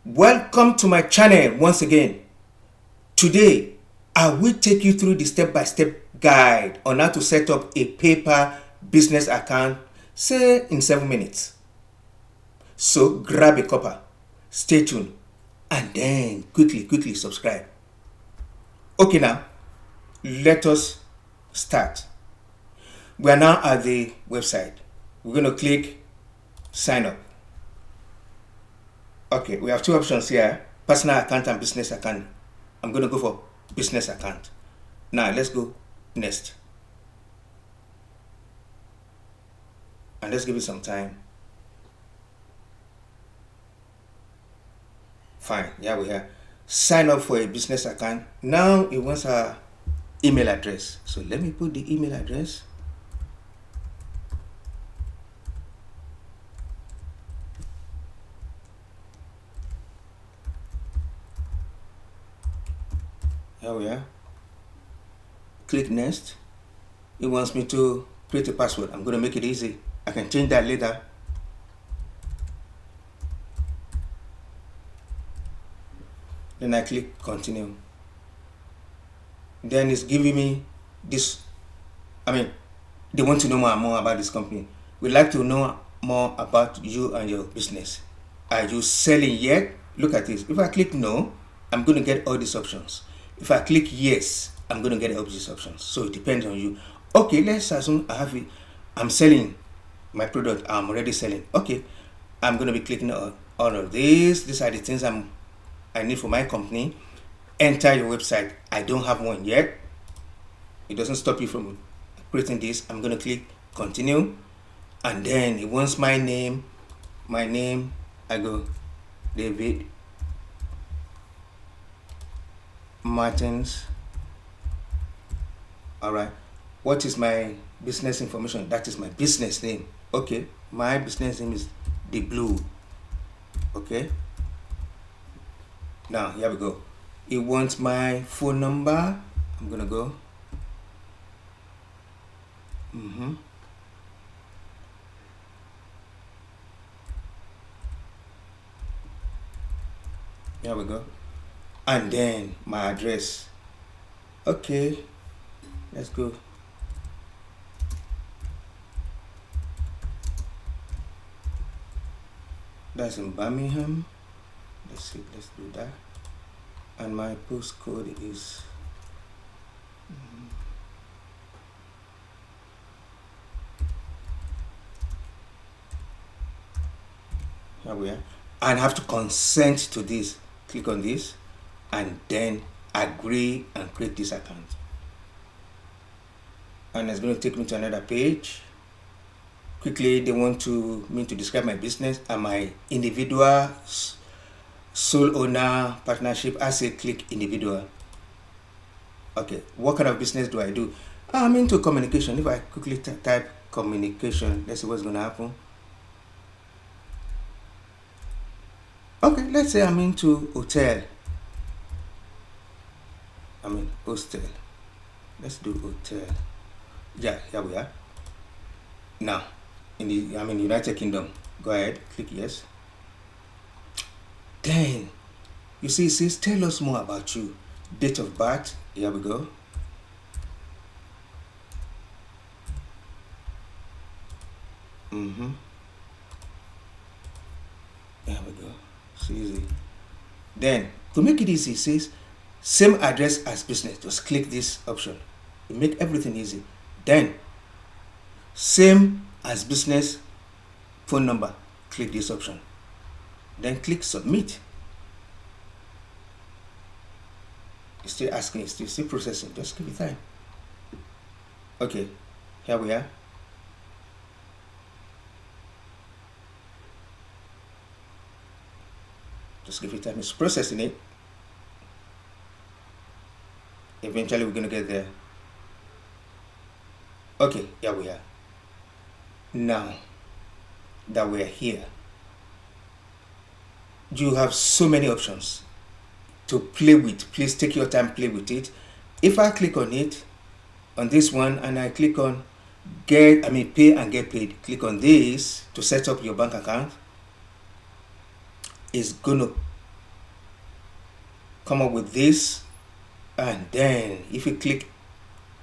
Welcome to my channel once again. Today, I will take you through the step-by-step guide on how to set up a paper business account, say in 7 minutes. So grab a copper, stay tuned, and then quickly subscribe. Okay, now let us start. We are now at the website. We're going to click sign up. Okay, we have two options here, personal account and business account. I'm going to go for business account. Now let's go next. And let's give it some time. Fine, here we are. Sign up for a business account. Now it wants our email address. So let me put the email address. Here we are. Click next. It wants me to create a password. I'm going to make it easy. I can change that later. Then I click continue. Then it's giving me this. They want to know more about this company. We'd like to know more about you and your business. Are you selling yet? Look at this. If I click no, I'm going to get all these options. If I click yes, I'm going to get all these options. So it depends on you. Okay, let's assume I have it. I'm selling my product. I'm already selling. Okay, I'm going to be clicking on all of these. These are the things I need for my company. Enter your website. I don't have one yet. It doesn't stop you from creating this. I'm going to click continue. And then it wants my name. My name, I go David Martins. All right. What is my business information? That is my business name. Okay. My business name is The Blue. Okay. Now, here we go. It wants my phone number. I'm going to go. Here we go. And then my address. Okay, let's go. That's in Birmingham. Let's see, let's do that. And my postcode is here we are. And I have to consent to this. Click on this and then agree and create this account. And it's going to take me to another page. Quickly, they want me to describe my business and my individual, sole owner, partnership. I say click individual. Okay, what kind of business do I do? I'm into communication. If I quickly type communication, let's see what's going to happen. Okay, let's say I'm into hotel. Hostel. Let's do hotel. Yeah, here we are. Now, in the United Kingdom. Go ahead, click yes. Then, you see, it says tell us more about you. Date of birth. Here we go. There we go. It's easy. Then, to make it easy, it says same address as business. Just click this option. It make everything easy. Then, same as business phone number. Click this option. Then click submit. It's still asking, it's still processing. Just give it time. Okay, here we are. Just give it time. It's processing it. Eventually, we're going to get there. Okay, here we are. Now that we're here, you have so many options to play with. Please take your time, play with it. If I click on it, on this one, and I click on pay and get paid, click on this to set up your bank account. Is going to come up with this, and then if you click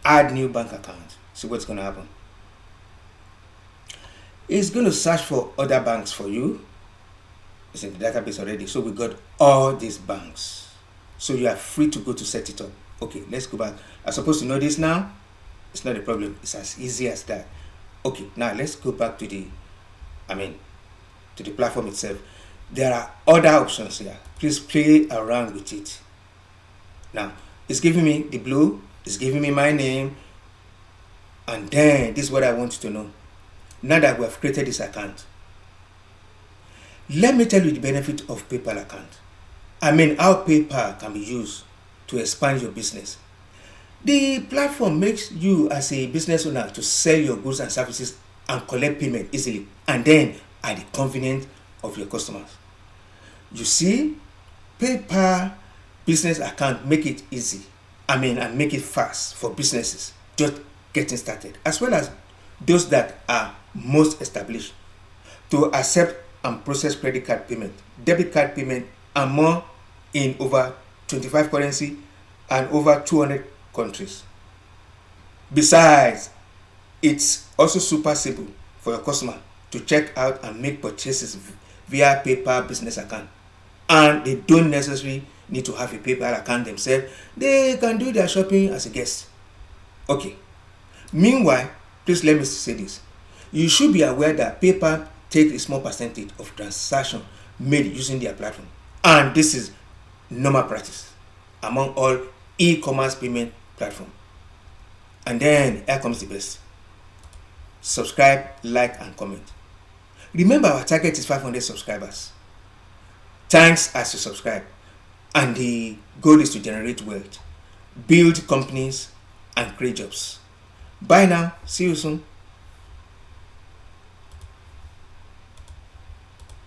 add new bank account, see what's going to happen. It's going to search for other banks for you. It's in the database already, so we got all these banks, so you are free to go to set it up. Okay, let's go back. I'm supposed to know this now. It's not a problem. It's as easy as that. Okay, now let's go back to the platform itself. There are other options here. Please play around with it. Now it's giving me the blue, it's giving me my name, and then this is what I want you to know. Now that we have created this account, let me tell you the benefit of PayPal account. How PayPal can be used to expand your business. The platform makes you as a business owner to sell your goods and services and collect payment easily, and then at the convenience of your customers. You see, PayPal business account make it easy, and make it fast for businesses just getting started, as well as those that are most established, to accept and process credit card payment, debit card payment, and more in over 25 currency and over 200 countries. Besides, it's also super simple for your customer to check out and make purchases via PayPal business account, and they don't necessarily need to have a PayPal account themselves. They can do their shopping as a guest. Okay. Meanwhile, please let me say this. You should be aware that PayPal takes a small percentage of transaction made using their platform, and this is normal practice among all e-commerce payment platform. And then here comes the best. Subscribe, like, and comment. Remember, our target is 500 subscribers. Thanks as you subscribe. And the goal is to generate wealth, build companies, and create jobs. Bye now. See you soon.